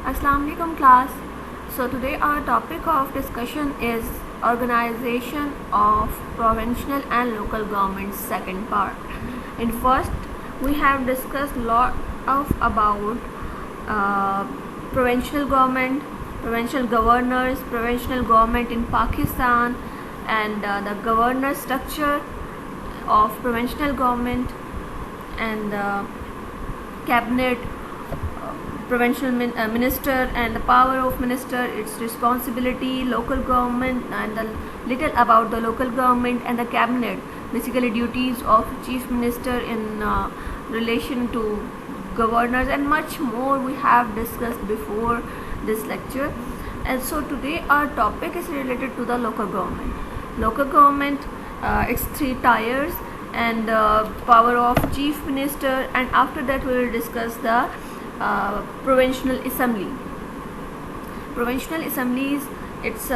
Assalamu alaikum class. So today our topic of discussion is organization of provincial and local governments, second part. In first we have discussed lot of about provincial government, provincial governors, provincial government in Pakistan, and the governor structure of provincial government and cabinet, provincial minister and the power of minister, its responsibility, local government, and a little about the local government and the cabinet, basically duties of chief minister in relation to governors, and much more we have discussed before this lecture. And so today our topic is related to the local government. Local government, its three tiers and power of chief minister, and after that we will discuss the provincial assembly. Provincial assemblies, its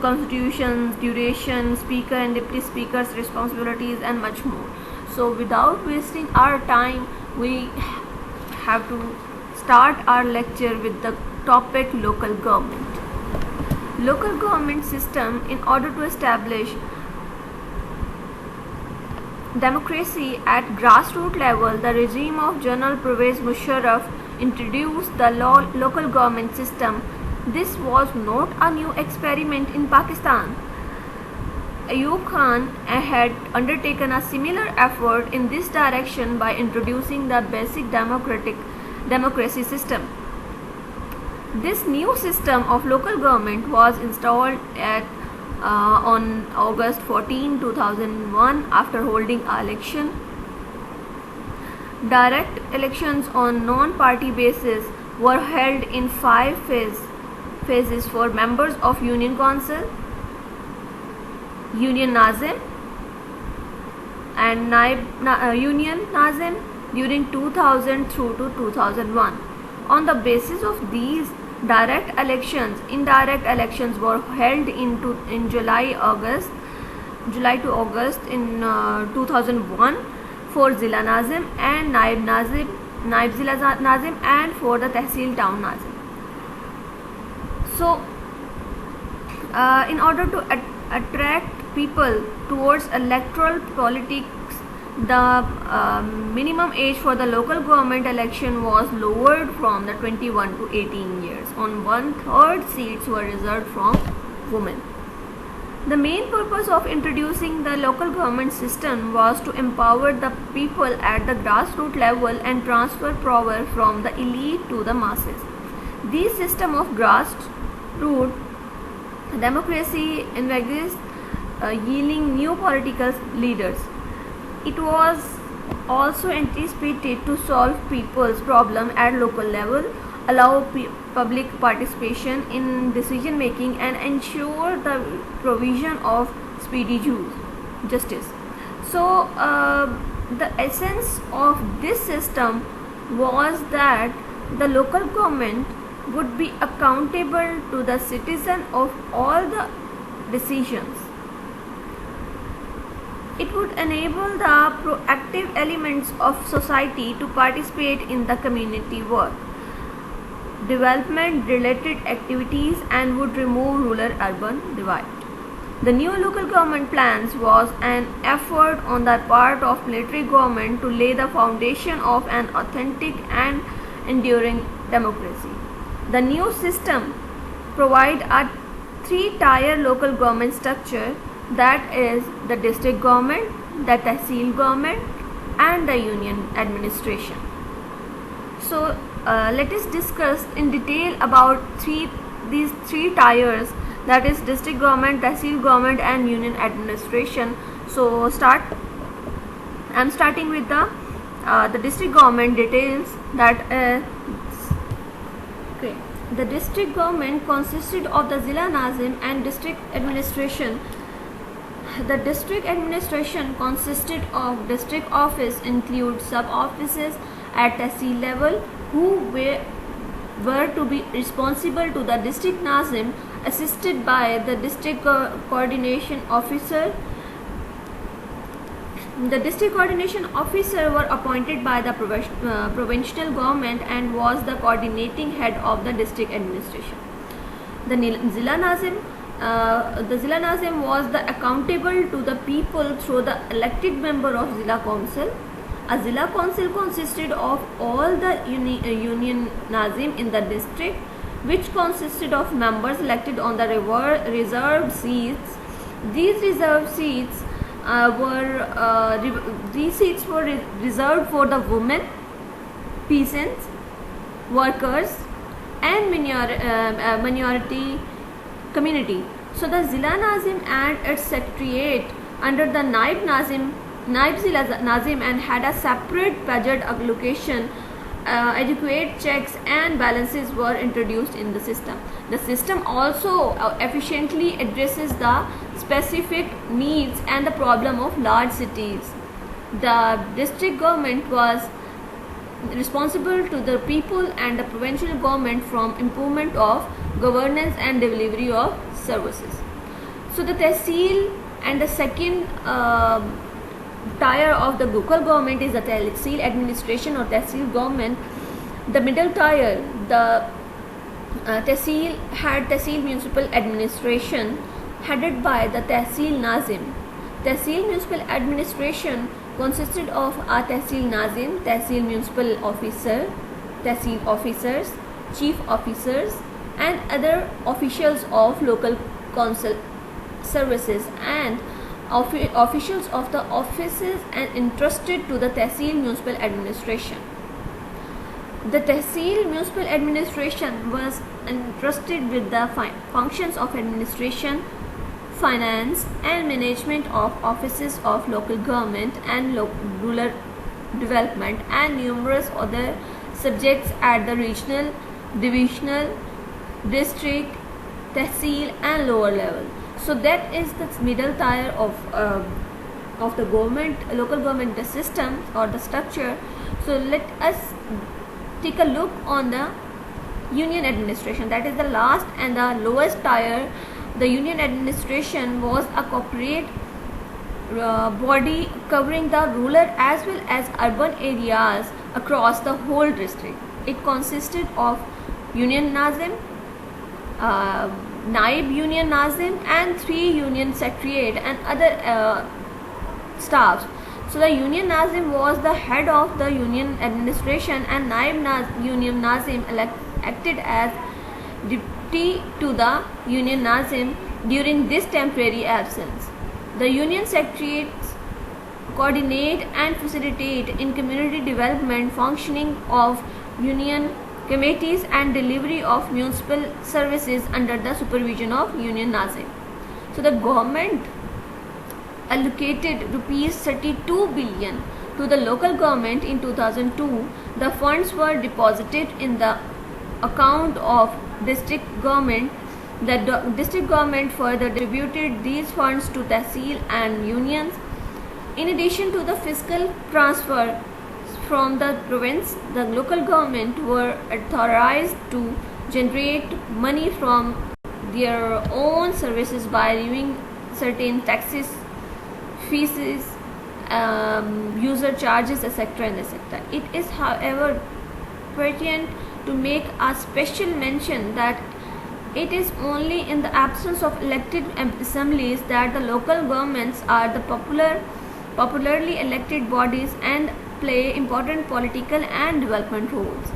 constitutions, duration, speaker and deputy speakers, responsibilities, and much more. So without wasting our time, we have to start our lecture with the topic local government. Local government system, in order to establish democracy at grassroots level, the regime of General Pervez Musharraf introduced the local government system. This was not a new experiment in Pakistan. Ayub Khan had undertaken a similar effort in this direction by introducing the basic democracy system. This new system of local government was installed on August 14, 2001 after holding an election. Direct elections on non-party basis were held in 5 phases for members of Union Council, Union Nazim and Union Nazim during 2000 through to 2001. On the basis of these direct elections, indirect elections were held in July to August in 2001 for Zila Nazim and Naib Zila Nazim, and for the Tehsil Town Nazim. So in order to attract people towards electoral politics, the minimum age for the local government election was lowered from the 21 to 18 years. On 1/3 seats were reserved from women. The main purpose of introducing the local government system was to empower the people at the grassroots level and transfer power from the elite to the masses. This system of grassroots democracy envisaged yielding new political leaders. It was also anticipated to solve people's problem at local level, allow public participation in decision making, and ensure the provision of speedy justice. So the essence of this system was that the local government would be accountable to the citizen of all the decisions. It would enable the proactive elements of society to participate in the community work, development related activities, and would remove rural-urban divide. The new local government plans was an effort on the part of military government to lay the foundation of an authentic and enduring democracy. The new system provides a 3-tier local government structure, that is the district government, the Tehsil government, and the union administration. So let us discuss in detail about these three tiers, that is district government, Tehsil government, and union administration. So I'm starting with the district government details. The district government consisted of the Zila Nazim and district administration. The district administration consisted of district office, include sub-offices at Tehsil level, who were to be responsible to the district Nazim, assisted by the district coordination officer. The district coordination officer were appointed by the provincial government and was the coordinating head of the district administration. The Zilla Nazim was the accountable to the people through the elected member of Zilla Council. A Zilla Council consisted of all the Union Nazim in the district, which consisted of members elected on the reserved seats. These reserved seats were reserved for the women, peasants, workers, and minority community. So the Zilla Nazim and its secretariat under the Naib Zilla Nazim and had a separate budget allocation. Adequate checks and balances were introduced in the system. The system also efficiently addresses the specific needs and the problem of large cities. The district government was responsible to the people and the provincial government from improvement of governance and delivery of services. So the Tehsil and the second tier of the local government is the Tehsil administration or Tehsil government. The middle tier, the Tehsil had Tehsil municipal administration headed by the Tehsil Nazim. Tehsil municipal administration consisted of a Tehsil Nazim, Tehsil municipal officer, Tehsil officers, chief officers, and other officials of local council services and officials of the offices and entrusted to the Tehsil municipal administration. The Tehsil municipal administration was entrusted with the functions of administration, finance, and management of offices of local government and rural development and numerous other subjects at the regional, divisional, district, Tehsil, and lower level. So that is the middle tier of the government, local government, the system or the structure. So let us take a look on the union administration. That is the last and the lowest tier. The union administration was a corporate body covering the rural as well as urban areas across the whole district. It consisted of Union Nazim, Naib Union Nazim, and 3 Union Secretariat and other staffs. So the Union Nazim was the head of the union administration, and Naib Union Nazim acted as deputy to the Union Nazim during this temporary absence. The Union Secretariats coordinate and facilitate in community development, functioning of union committees, and delivery of municipal services under the supervision of Union Nazim. So the government allocated rupees 32 billion to the local government in 2002. The funds were deposited in the account of district government. The district government further distributed these funds to Tehsil and unions. In addition to the fiscal transfer from the province, the local government were authorized to generate money from their own services by levying certain taxes, fees, user charges, etc. and etc. It is, however, pertinent to make a special mention that it is only in the absence of elected assemblies that the local governments are the popularly elected bodies and play important political and development roles.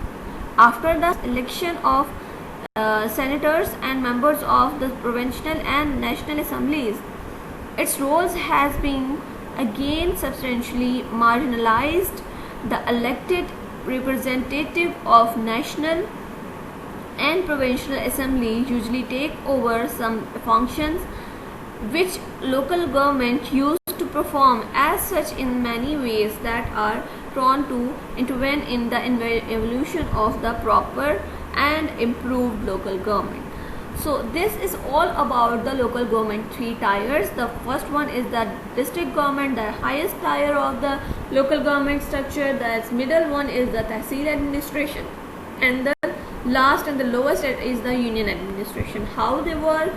After the election of senators and members of the provincial and national assemblies, its roles has been again substantially marginalized. The elected representative of national and provincial assembly usually take over some functions which local government used to perform. As such, in many ways that are prone to intervene in the evolution of the proper and improved local government. So this is all about the local government 3 tiers. The first one is the district government, the highest tier of the local government structure. The middle one is the Tehsil administration, and the last and the lowest is the union administration. How they work,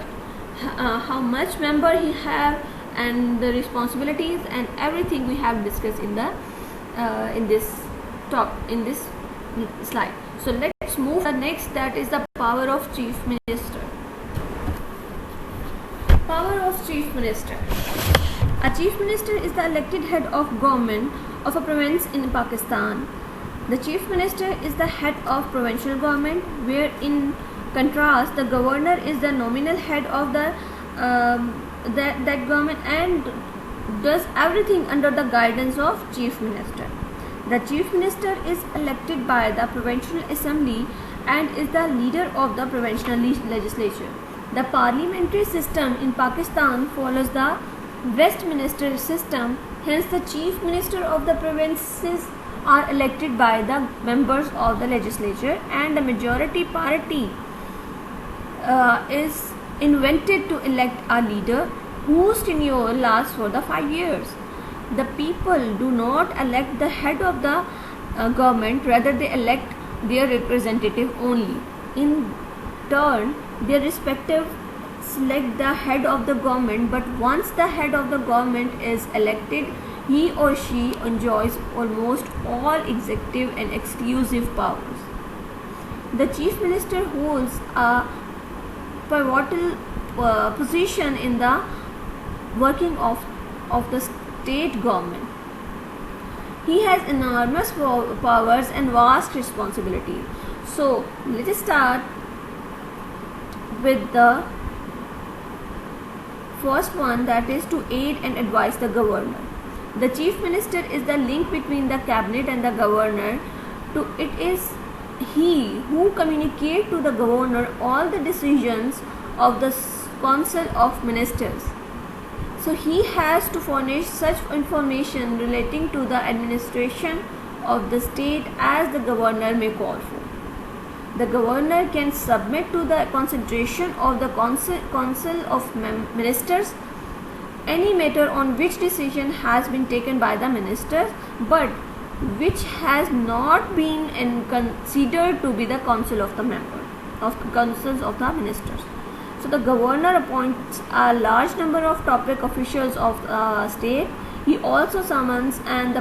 how much member he have, and the responsibilities and everything we have discussed in the in this slide. So let's move to the next, that is the power of chief minister. Power of chief minister. A chief minister is the elected head of government of a province in Pakistan. The chief minister is the head of provincial government, where in contrast the governor is the nominal head of the that government and does everything under the guidance of chief minister. The chief minister is elected by the provincial assembly and is the leader of the provincial legislature. The parliamentary system in Pakistan follows the Westminster system. Hence, the chief minister of the provinces are elected by the members of the legislature, and the majority party is invented to elect a leader whose tenure lasts for the 5 years. The people do not elect the head of the government, rather they elect their representative only. In turn, their respective select the head of the government, but once the head of the government is elected, he or she enjoys almost all executive and exclusive powers. The chief minister holds a pivotal position in the working of the state government. He has enormous powers and vast responsibility. So let us start with the first one, that is to aid and advise the governor. The chief minister is the link between the cabinet and the governor. It is he who communicates to the governor all the decisions of the council of ministers. So he has to furnish such information relating to the administration of the state as the governor may call for. The governor can submit to the consideration of the council of ministers any matter on which decision has been taken by the ministers, but which has not been considered to be the council of the councils of the ministers. So the governor appoints a large number of topic officials of state. He also summons and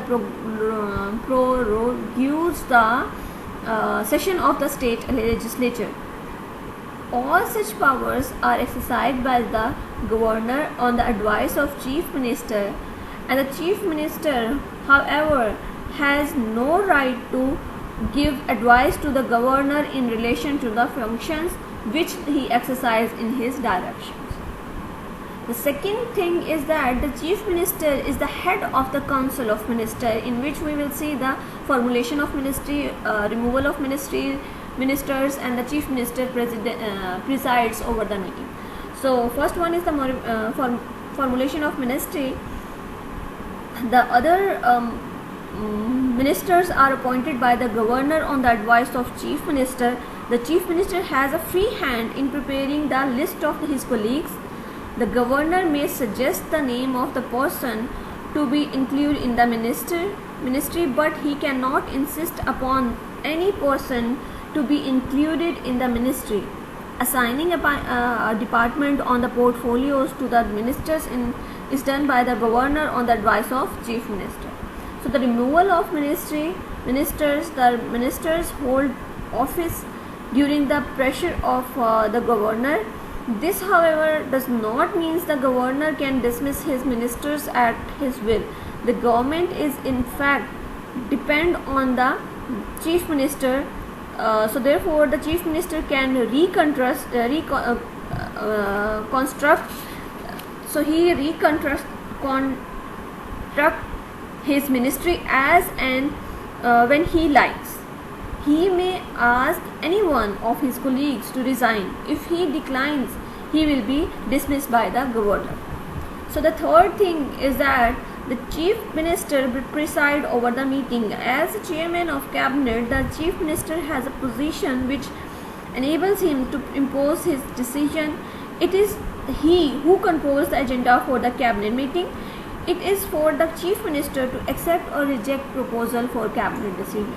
prorogues the session of the state legislature. All such powers are exercised by the governor on the advice of chief minister, and the chief minister, however, has no right to give advice to the governor in relation to the functions which he exercises in his directions. The second thing is that the chief minister is the head of the council of ministers, in which we will see the formulation of ministry, removal of ministers, and the chief minister presides over the meeting. So first one is the formulation of ministry. The other ministers are appointed by the governor on the advice of chief minister. The chief minister has a free hand in preparing the list of his colleagues. The governor may suggest the name of the person to be included in the ministry, but he cannot insist upon any person to be included in the ministry. Assigning a department on the portfolios to the ministers is done by the governor on the advice of chief minister. So the removal of ministers, the ministers hold office during the pressure of the governor. This, however, does not mean the governor can dismiss his ministers at his will. The government is in fact depend on the chief minister. So therefore, the chief minister can construct. So he construct his ministry as and when he likes. He may ask any one of his colleagues to resign. If he declines, he will be dismissed by the governor. So the third thing is that the chief minister will preside over the meeting. As the chairman of cabinet, the chief minister has a position which enables him to impose his decision. It is he who controls the agenda for the cabinet meeting. It is for the chief minister to accept or reject proposal for cabinet decision.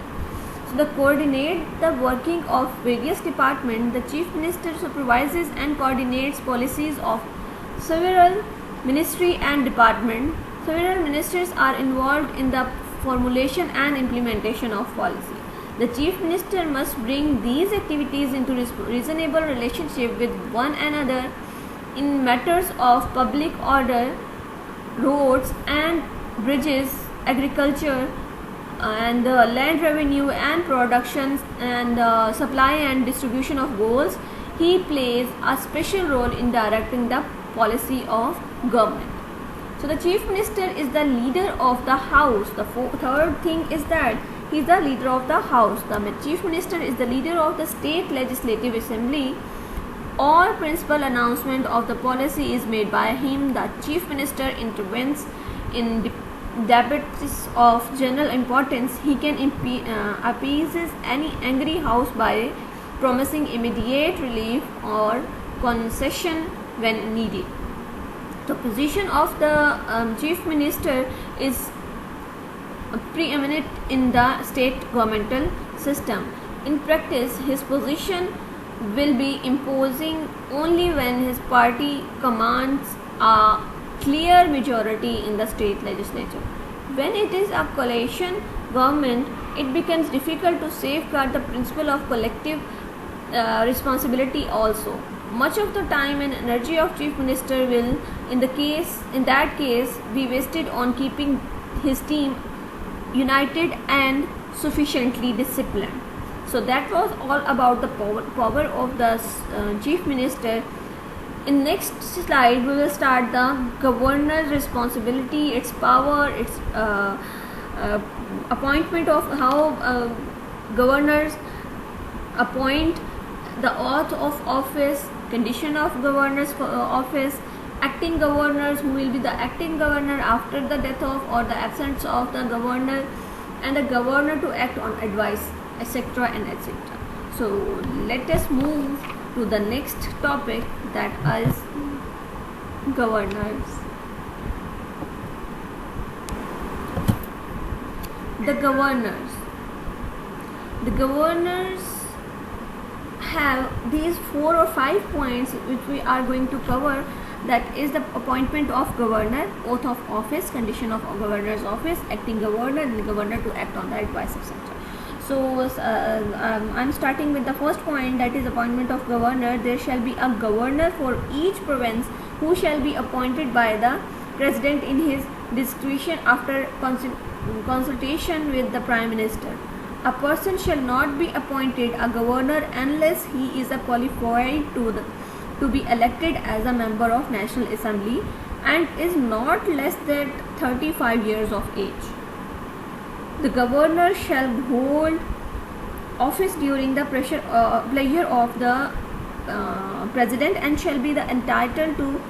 So, to coordinate the working of various departments, the chief minister supervises and coordinates policies of several ministry and department. Several ministers are involved in the formulation and implementation of policy. The chief minister must bring these activities into reasonable relationship with one another in matters of public order, roads and bridges, agriculture, and land revenue and production and supply and distribution of goods. He plays a special role in directing the policy of government. So the chief minister is the leader of the house. The third thing is that he is the leader of the house. The chief minister is the leader of the state legislative assembly. All principal announcement of the policy is made by him. The chief minister intervenes in debates of general importance. He can appease any angry house by promising immediate relief or concession when needed. The position of the chief minister is preeminent in the state governmental system. In practice, his position will be imposing only when his party commands a clear majority in the state legislature. When it is a coalition government, it becomes difficult to safeguard the principle of collective responsibility also. Much of the time and energy of chief minister will in that case be wasted on keeping his team united and sufficiently disciplined. So that was all about the power of the chief minister. In next slide we will start the governor's responsibility, its power, its appointment of how governors appoint, the oath of office, condition of governor's office, acting governors, who will be the acting governor after the death of or the absence of the governor, and the governor to act on advice, etc. and etc. So let us move to the next topic, that is governors. The governors have these 4 or 5 points which we are going to cover. That is the appointment of governor, oath of office, condition of governor's office, acting governor, and the governor to act on the advice, etc. So I'm starting with the first point, that is appointment of governor. There shall be a governor for each province who shall be appointed by the president in his discretion after consultation with the prime minister. A person shall not be appointed a governor unless he is qualified to be elected as a member of National Assembly and is not less than 35 years of age. The governor shall hold office during the pleasure of the president and shall be entitled to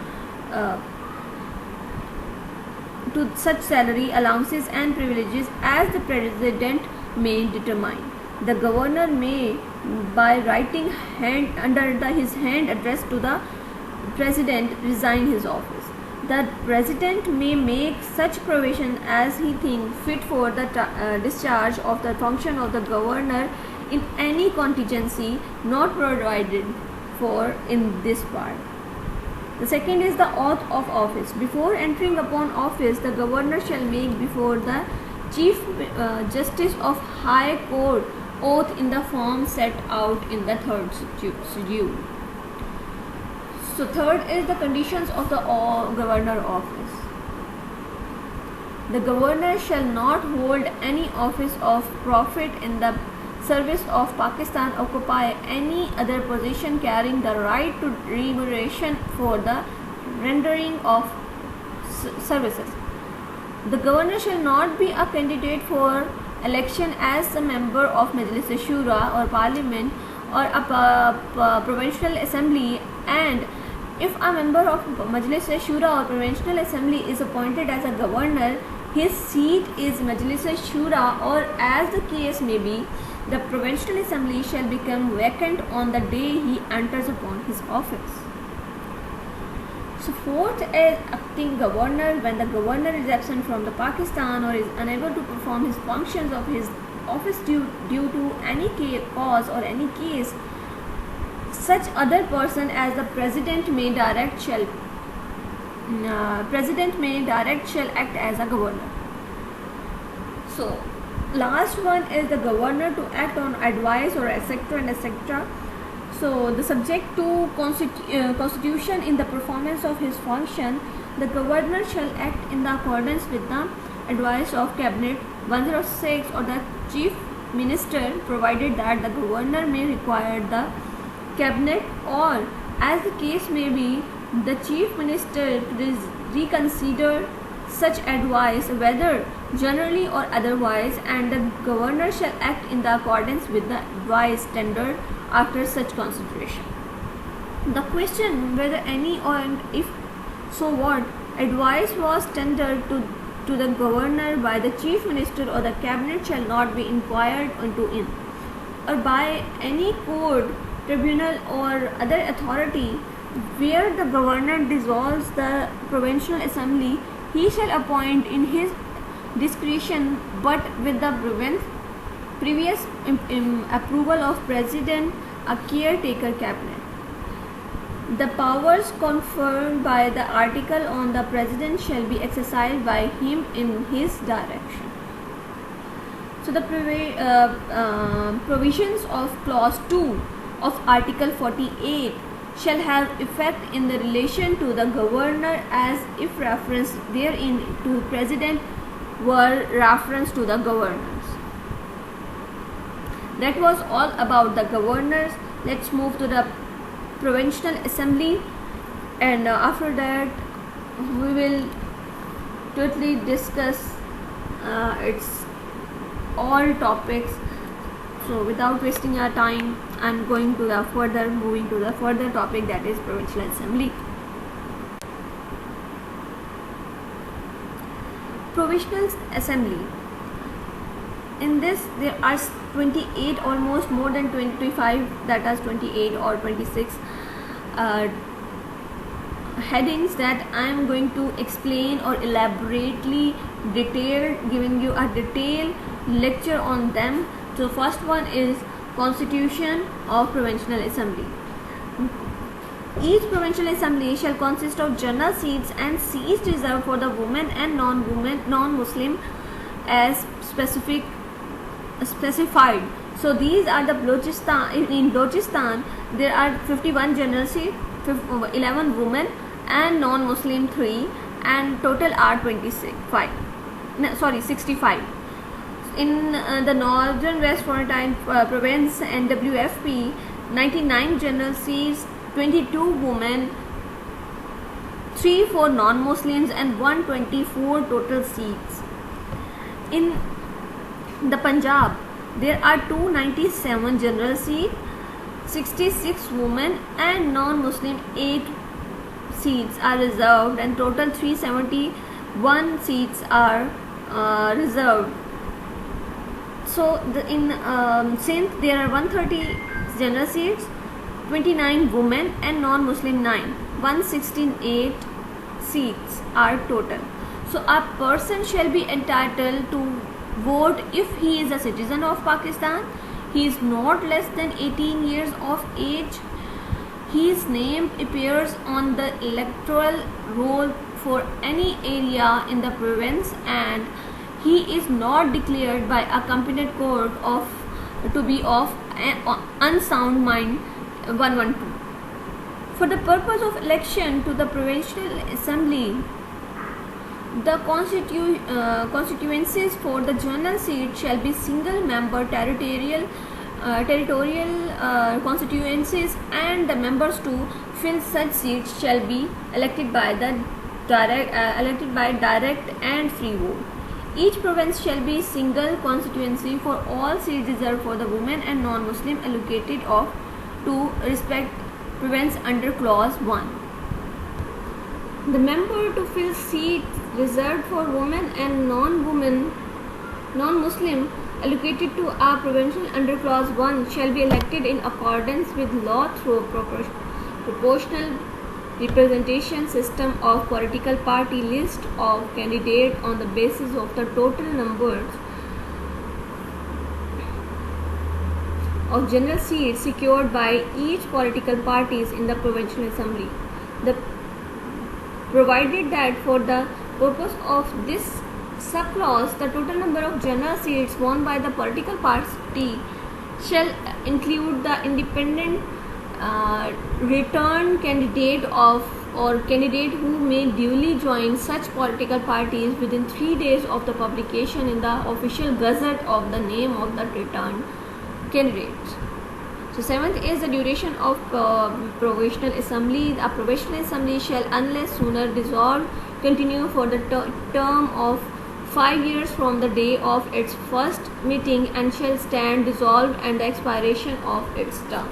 such salary, allowances and privileges as the president may determine. The governor may, by writing his hand addressed to the president, resign his office. The president may make such provision as he thinks fit for the discharge of the function of the governor in any contingency not provided for in this part. The second is the oath of office. Before entering upon office, the governor shall make before the Chief Justice of High Court oath in the form set out in the third schedule. So third is the conditions of the governor office. The governor shall not hold any office of profit in the service of Pakistan, occupy any other position carrying the right to remuneration for the rendering of services. The governor shall not be a candidate for election as a member of Majlis-e-Shura or Parliament or a provincial assembly, and if a member of Majlis-e-Shura or provincial assembly is appointed as a governor, his seat is Majlis-e-Shura, or as the case may be, the provincial assembly shall become vacant on the day he enters upon his office. So fourth is acting governor. When the governor is absent from the Pakistan or is unable to perform his functions of his office due to any cause or any case, such other person as the president may direct shall president may direct shall act as a governor. So last one is the governor to act on advice or etc. and etc. So the subject to constitution in the performance of his function, the governor shall act in the accordance with the advice of cabinet 106 or the chief minister, provided that the governor may require the cabinet or, as the case may be, the chief minister to reconsider such advice, whether generally or otherwise, and the governor shall act in the accordance with the advice tendered after such consideration. The question whether any or if so what advice was tendered to the governor by the chief minister or the cabinet shall not be inquired into in, or by any court, tribunal or other authority where the governor dissolves the provincial assembly, he shall appoint in his discretion, but with the previous approval of president, a caretaker cabinet. The powers conferred by the article on the president shall be exercised by him in his direction. So the provisions of clause 2 of article 48 shall have effect in the relation to the governor as if reference therein to president were reference to the governors. That was all about the governors. Let's move to the provincial assembly, and after that we will totally discuss its all topics. So without wasting our time, I'm going to the moving to the further topic, that is provincial assembly. Provincial assembly. In this there are 28, almost more than 25, that is 28 or 26 headings that I am going to explain or elaborately giving you a detailed lecture on them. So first one is Constitution of Provincial Assembly. Each provincial assembly shall consist of general seats and seats reserved for the women and non-Muslim as specified. So these are the Balochistan. In Balochistan there are 51 general seats, 11 women and non-Muslim 3, and total are 65. In the Northern West Frontier Province NWFP, 99 general seats, 22 women, 3 for non-Muslims and 124 total seats. In the Punjab, there are 297 general seats, 66 women and non-Muslim 8 seats are reserved, and total 371 seats are reserved. So in Sindh there are 130 general seats, 29 women and non-Muslim 9, 168 seats are total. So a person shall be entitled to vote if he is a citizen of Pakistan, he is not less than 18 years of age, his name appears on the electoral roll for any area in the province, and he is not declared by a competent court to be of unsound mind 112. For the purpose of election to the provincial assembly, the constituencies for the general seat shall be single member territorial constituencies, and the members to fill such seats shall be elected by direct and free vote. Each province shall be single constituency for all seats reserved for the women and non-Muslim allocated of to respect province under clause 1. The member to fill seats reserved for women and non-Muslim allocated to a provincial under clause 1 shall be elected in accordance with law through proportional representation system of political party list of candidates on the basis of the total numbers of general seats secured by each political parties in the provincial assembly. provided that for the purpose of this subclause, the total number of general seats won by the political party shall include the independent return candidate of or candidate who may duly join such political parties within 3 days of the publication in the official gazette of the name of the returned candidates. So seventh is the duration of provisional assembly. A provisional assembly shall, unless sooner dissolved, continue for the term of 5 years from the day of its first meeting and shall stand dissolved at the expiration of its term.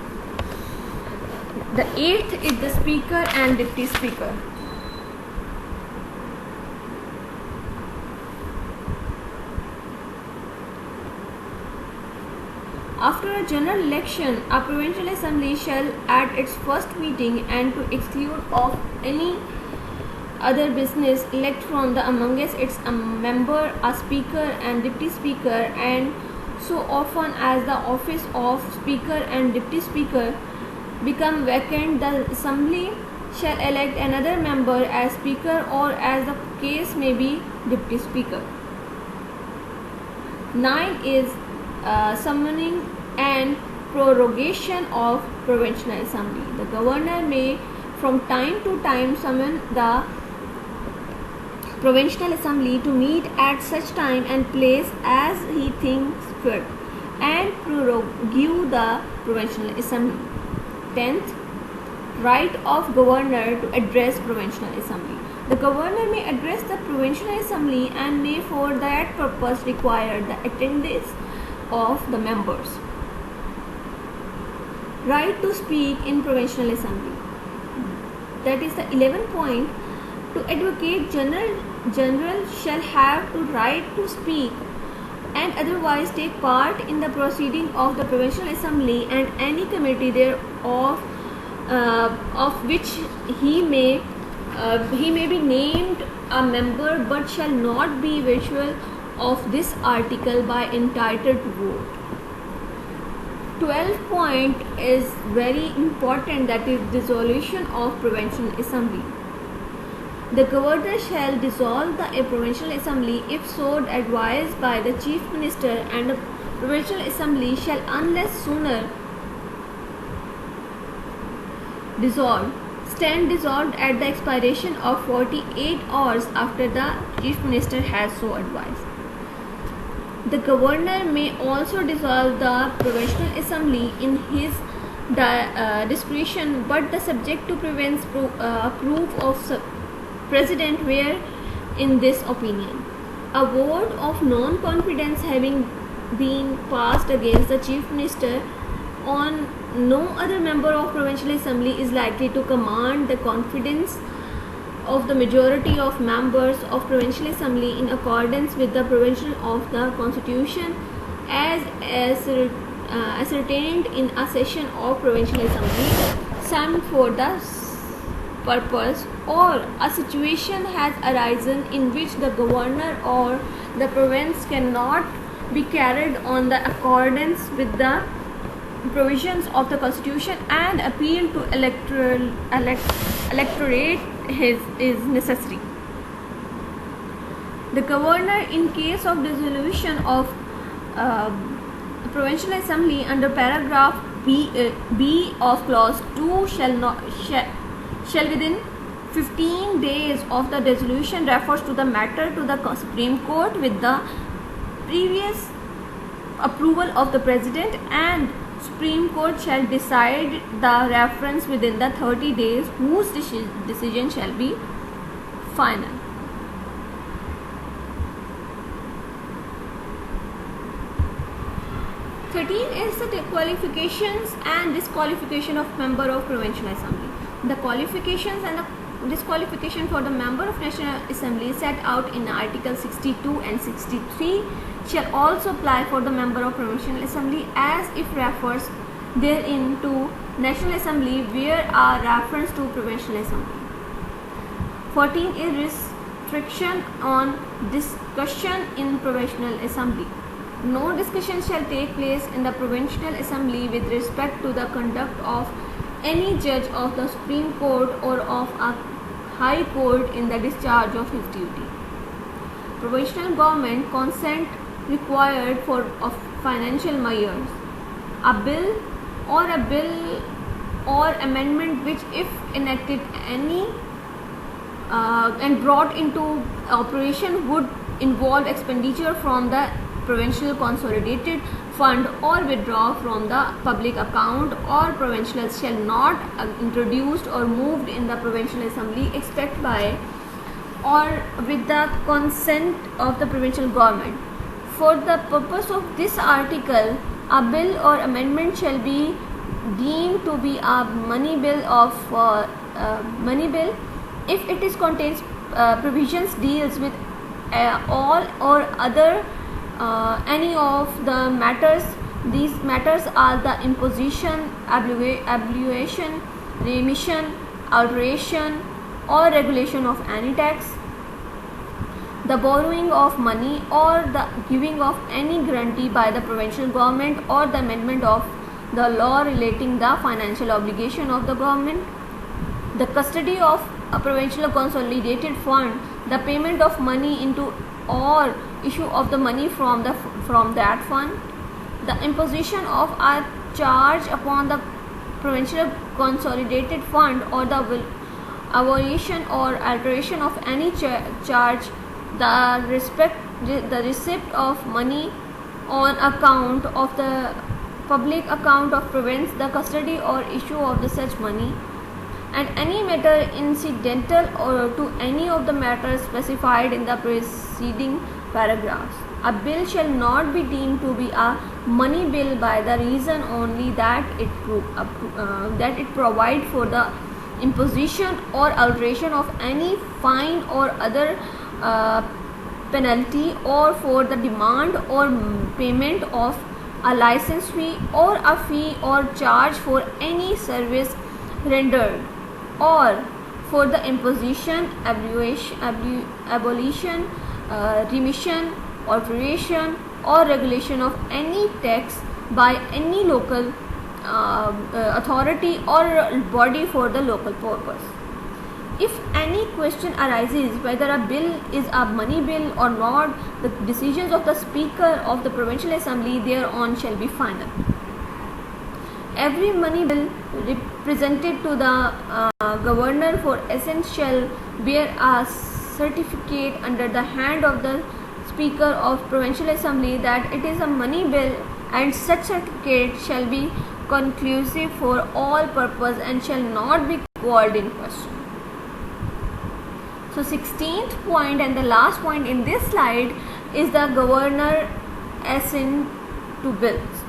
The eighth is the speaker and deputy speaker. After a general election, a provincial assembly shall at its first meeting and to exclude of any other business elect from the amongst its member a speaker and deputy speaker, and so often as the office of speaker and deputy speaker become vacant, the assembly shall elect another member as speaker or, as the case may be, deputy speaker. 9 is summoning and prorogation of provincial assembly. The governor may from time to time summon the provincial assembly to meet at such time and place as he thinks fit and prorogue the provincial assembly. 10th, right of governor to address provincial assembly. The governor may address the provincial assembly and may for that purpose require the attendance of the members. Right to speak in provincial assembly. That is the 11th point. To advocate general shall have to right to speak and otherwise take part in the proceeding of the provincial assembly and any committee thereof of which he may be named a member, but shall not be virtual of this article by entitled to vote. 12th point is very important, that is dissolution of provincial assembly. The governor shall dissolve the provincial assembly if so advised by the chief minister, and the provincial assembly shall, unless sooner dissolved, stand dissolved at the expiration of 48 hours after the chief minister has so advised. The governor may also dissolve the provincial assembly in his discretion, but the subject to prevent proof of president where in this opinion a vote of non-confidence having been passed against the chief minister on no other member of provincial assembly is likely to command the confidence of the majority of members of provincial assembly in accordance with the provision of the constitution as ascertained in a session of provincial assembly summoned for the purpose, or a situation has arisen in which the governor or the province cannot be carried on the accordance with the provisions of the constitution and appeal to electorate is necessary. The governor, in case of dissolution of provincial assembly under paragraph B of clause 2 shall within 15 days of the dissolution refers to the matter to the Supreme Court with the previous approval of the President, and Supreme Court shall decide the reference within the 30 days, whose decision shall be final. Is the qualifications and disqualification of member of provincial assembly. The qualifications and the disqualification for the member of National Assembly set out in Article 62 and 63 shall also apply for the member of provincial assembly, as if refers therein to National Assembly where a reference to provincial assembly. 14 is restriction on discussion in provincial assembly. No discussion shall take place in the provincial assembly with respect to the conduct of any judge of the Supreme Court or of a High Court in the discharge of his duty. Provisional government consent required for of financial measures. A bill or amendment which, if enacted any and brought into operation, would involve expenditure from the provincial consolidated fund or withdraw from the public account, or provincial shall not introduced or moved in the provincial assembly except by or with the consent of the provincial government. For the purpose of this article, a bill or amendment shall be deemed to be a money bill if it is contains provisions deals with all or other any of the matters. These matters are the imposition, ablution, remission, alteration or regulation of any tax, the borrowing of money or the giving of any guarantee by the provincial government, or the amendment of the law relating the financial obligation of the government, the custody of a provincial consolidated fund, the payment of money into or issue of the money from that fund, the imposition of a charge upon the provincial consolidated fund, or the abolition or alteration of any charge, the receipt of money on account of the public account of province, the custody or issue of the such money, and any matter incidental or to any of the matters specified in the preceding paragraphs. A bill shall not be deemed to be a money bill by the reason only that it provide for the imposition or alteration of any fine or other penalty, or for the demand or payment of a license fee or a fee or charge for any service rendered, or for the imposition, abolition, remission, alteration or regulation of any tax by any local authority or body for the local purpose. If any question arises whether a bill is a money bill or not, the decisions of the Speaker of the Provincial Assembly thereon shall be final. Every money bill presented to the Governor for assent shall bear a certificate under the hand of the Speaker of Provincial Assembly that it is a money bill, and such certificate shall be conclusive for all purpose and shall not be called in question. So 16th point and the last point in this slide is the Governor assent to bills.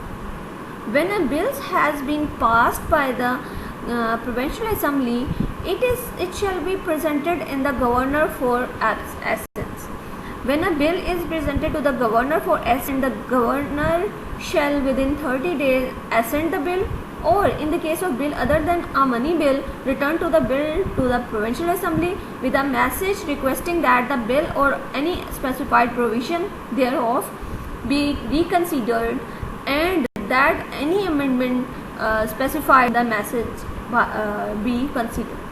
When a bill has been passed by the Provincial Assembly, it shall be presented in the Governor for assent. When a bill is presented to the Governor for assent, the Governor shall within 30 days assent the bill, or in the case of bill other than a money bill, return to the bill to the Provincial Assembly with a message requesting that the bill or any specified provision thereof be reconsidered, and that any amendment specified the message be considered.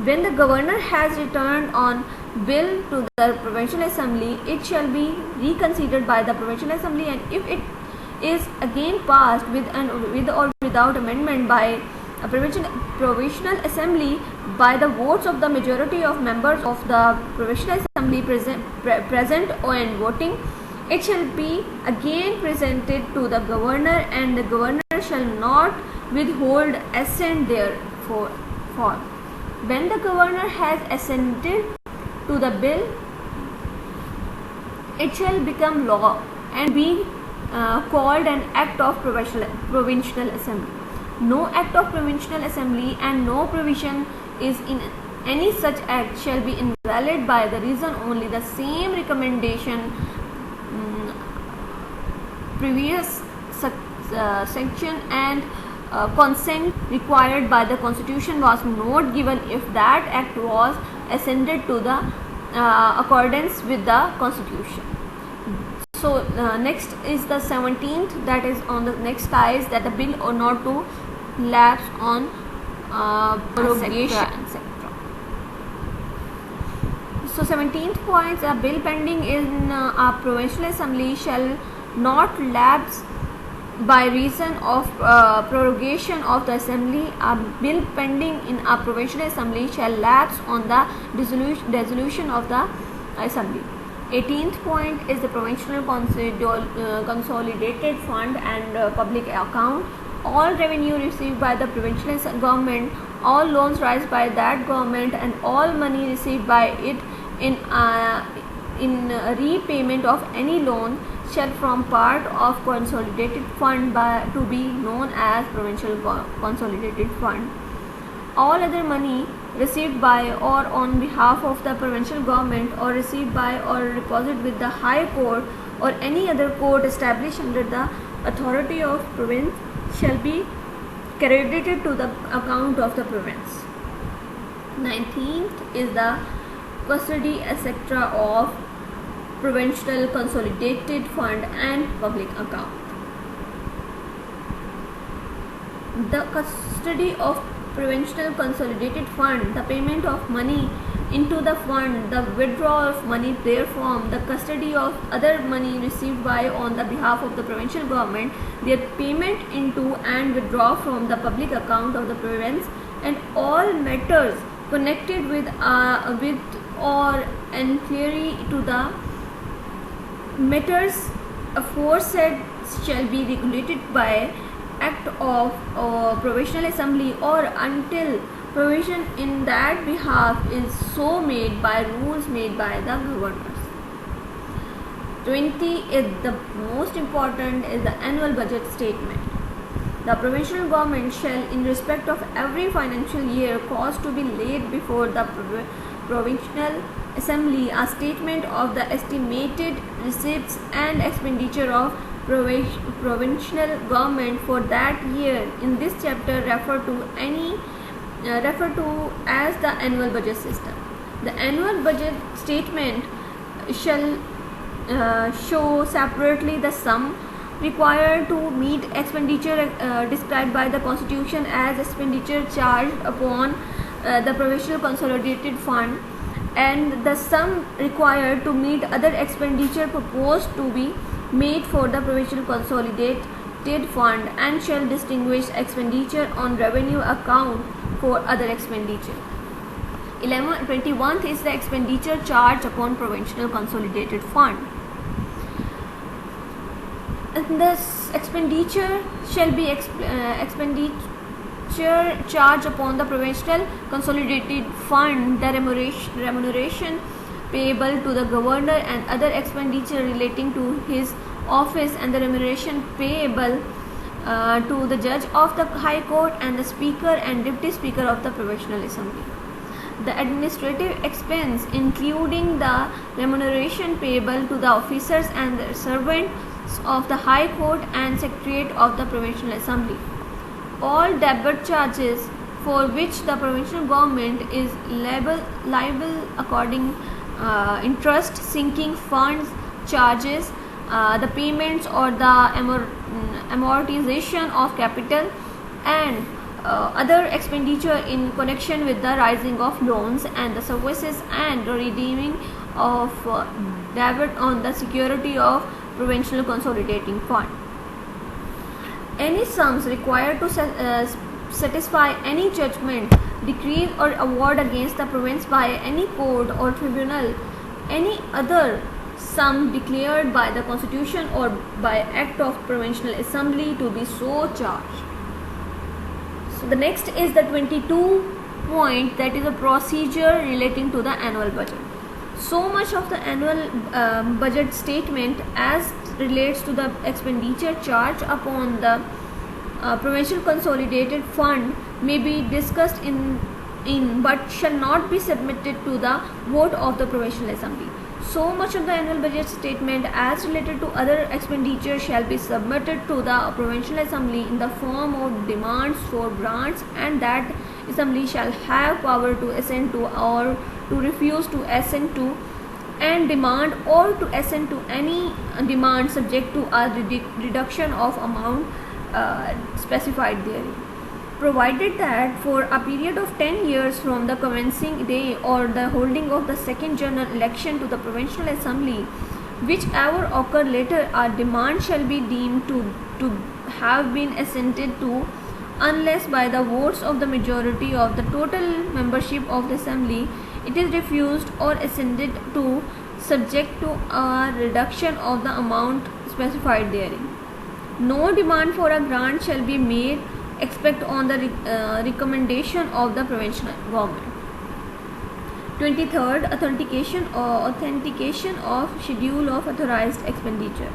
When the Governor has returned on bill to the Provincial Assembly, it shall be reconsidered by the Provincial Assembly, and if it is again passed with or without amendment by a provisional assembly by the votes of the majority of members of the Provincial Assembly present and voting, it shall be again presented to the Governor, and the Governor shall not withhold assent therefor. When the Governor has assented to the bill, it shall become law and be called an act of provincial assembly. No act of provincial assembly and no provision is in any such act shall be invalid by the reason only the same recommendation previous section and consent required by the Constitution was not given if that act was assented to the accordance with the Constitution. So next is the 17th, that is on the next slide, that the bill or not to lapse on prorogation, etc. So 17th point, a bill pending in a provincial assembly shall not lapse by reason of prorogation of the assembly. A bill pending in a provincial assembly shall lapse on the dissolution of the assembly. 18th point is the provincial consolidated fund and public account. All revenue received by the provincial government, all loans raised by that government, and all money received by it in repayment of any loan shall form part of consolidated fund to be known as provincial consolidated fund. All other money received by or on behalf of the provincial government or received by or deposited with the High Court or any other court established under the authority of province shall be credited to the account of the province. 19th is the custody etc. of provincial consolidated fund and public account. The custody of provincial consolidated fund, the payment of money into the fund, the withdrawal of money therefrom, the custody of other money received by on the behalf of the provincial government, their payment into and withdrawal from the public account of the province, and all matters connected with or ancillary to the matters aforesaid shall be regulated by act of provincial assembly or until provision in that behalf is so made by rules made by the governors. 20 is the most important is the annual budget statement. The provincial government shall in respect of every financial year cause to be laid before the provincial assembly a statement of the estimated receipts and expenditure of provincial government for that year. In this chapter refer to as the annual budget system. The annual budget statement shall show separately the sum required to meet expenditure described by the Constitution as expenditure charged upon the provincial consolidated fund, and the sum required to meet other expenditure proposed to be made for the provincial consolidated fund, and shall distinguish expenditure on revenue account for other expenditure. 21st is the expenditure charged upon provincial consolidated fund. And this expenditure shall be expenditure charged upon the provincial consolidated fund, the remuneration payable to the governor and other expenditure relating to his office, and the remuneration payable to the judge of the High Court and the speaker and deputy speaker of the provincial assembly. The administrative expense including the remuneration payable to the officers and the servants of the High Court and secretariat of the provincial assembly. All debit charges for which the provincial government is liable according interest, sinking funds charges, the payments or the amortization of capital, and other expenditure in connection with the rising of loans and the services and redeeming of debit on the security of provincial consolidating fund. Any sums required to satisfy any judgment, decree or award against the province by any court or tribunal, any other sum declared by the Constitution or by act of provincial assembly to be so charged. So the next is the 22 point, that is a procedure relating to the annual budget. So much of the annual budget statement as relates to the expenditure charged upon the provincial consolidated fund may be discussed in but shall not be submitted to the vote of the provincial assembly. So much of the annual budget statement as related to other expenditure shall be submitted to the provincial assembly in the form of demands for grants, and that assembly shall have power to assent to or to refuse to assent to and demand or to assent to any demand subject to a reduction of amount specified therein. provided that for a period of 10 years from the commencing day or the holding of the second general election to the Provincial Assembly, whichever occur later, a demand shall be deemed to have been assented to, unless by the votes of the majority of the total membership of the Assembly it is refused or assented to, subject to a reduction of the amount specified therein. No demand for a grant shall be made except on the recommendation of the provincial government. 23rd, authentication of schedule of authorized expenditure.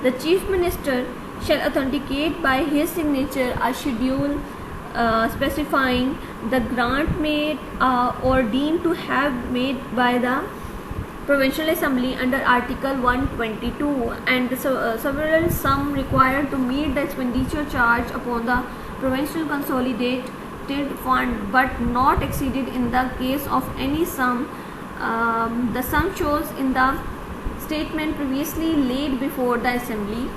The Chief Minister shall authenticate by his signature a schedule specifying the grant made or deemed to have made by the Provincial Assembly under Article 122 and the several sum required to meet the expenditure charge upon the provincial consolidated fund, but not exceeded in the case of any sum. The sum shows in the statement previously laid before the Assembly.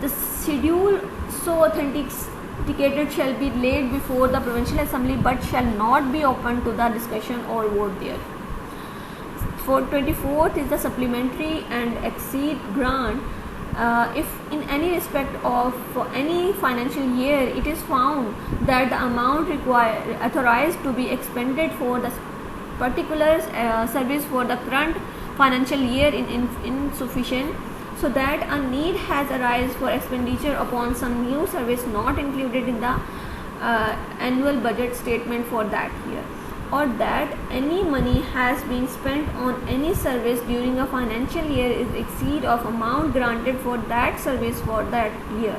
The schedule so authenticated shall be laid before the Provincial Assembly, but shall not be open to the discussion or vote there. For 24th is the supplementary and exceed grant. If in any respect of any financial year it is found that the amount authorized to be expended for the particular service for the current financial year is insufficient, so that a need has arisen for expenditure upon some new service not included in the annual budget statement for that year, or that any money has been spent on any service during a financial year is exceed of amount granted for that service for that year,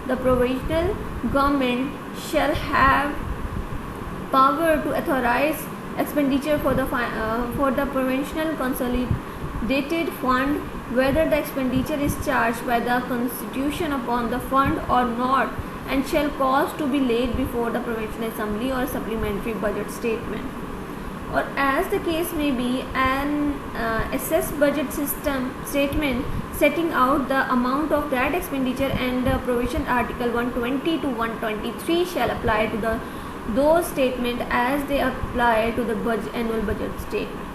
the provincial government shall have power to authorize expenditure for the provincial consolidated fund, whether the expenditure is charged by the constitution upon the fund or not, and shall cause to be laid before the Provincial Assembly or supplementary budget statement, or as the case may be, an assessed budget statement setting out the amount of that expenditure and the provision Article 120 to 123 shall apply to those statements as they apply to the annual budget statement.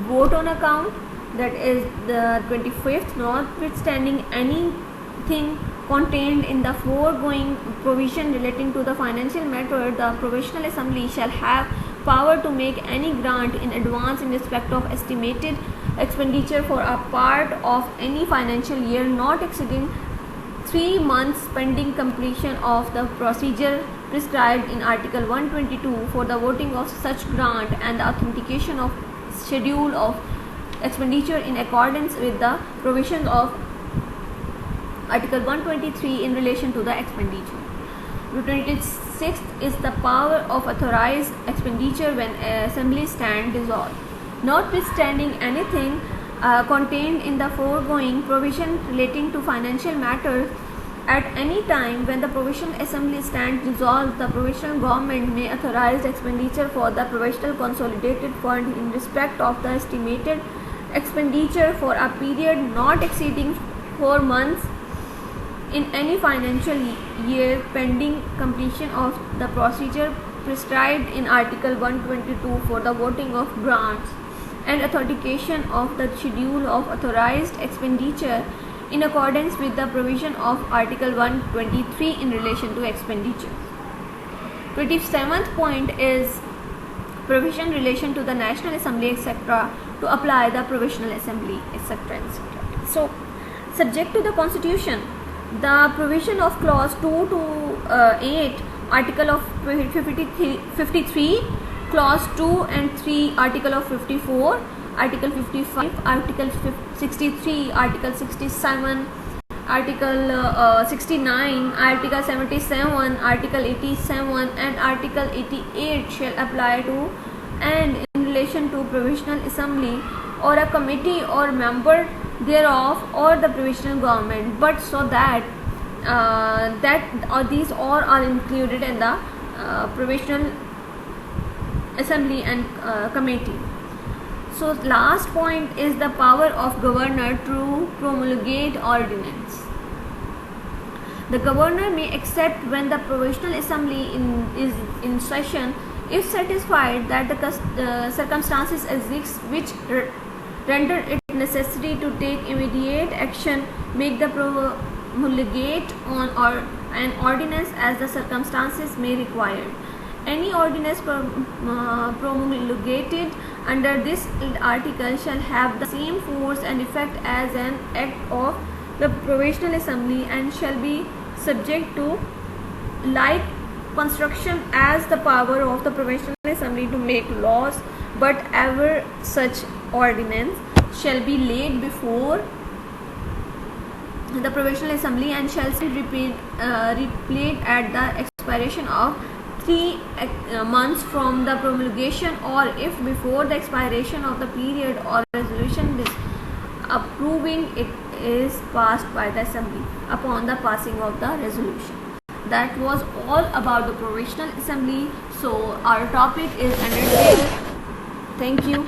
Vote on account, that is the 25th, notwithstanding anything contained in the foregoing provision relating to the financial matter, the Provincial Assembly shall have power to make any grant in advance in respect of estimated expenditure for a part of any financial year not exceeding 3 months pending completion of the procedure prescribed in Article 122 for the voting of such grant and the authentication of schedule of expenditure in accordance with the provisions of Article 123 in relation to the expenditure. The 26th is the power of authorized expenditure when Assembly stand dissolved. Notwithstanding anything contained in the foregoing provision relating to financial matters, at any time when the Provincial Assembly stands dissolved, the provincial government may authorize expenditure for the provincial consolidated fund in respect of the estimated expenditure for a period not exceeding 4 months in any financial year pending completion of the procedure prescribed in Article 122 for the voting of grants and authentication of the schedule of authorized expenditure in accordance with the provision of Article 123 in relation to expenditure. 27th point is provision relation to the National Assembly etc. to apply the Provincial Assembly etc. etc. So, subject to the Constitution, the provision of clause 2 to 8 article of 53, clause 2 and 3 article of 54, article 55, article 63, article 67, article 69, article 77, article 87 and article 88 shall apply to and in relation to Provincial Assembly or a committee or member thereof or the provincial government, but so that these all are included in the Provincial Assembly and committee. So last point is the power of governor to promulgate ordinance. The governor may accept when the provisional assembly is in session if satisfied that the circumstances exist which render it necessary to take immediate action, make the promulgate on or an ordinance as the circumstances may require. Any ordinance promulgated under this article shall have the same force and effect as an act of the provisional assembly and shall be subject to like construction as the power of the provisional assembly to make laws, but ever such ordinance shall be laid before the provisional assembly and shall be repealed at the expiration of 3 months from the promulgation, or if before the expiration of the period or resolution approving it is passed by the assembly upon the passing of the resolution. That was all about the provisional assembly. So our topic is ended here. Thank you.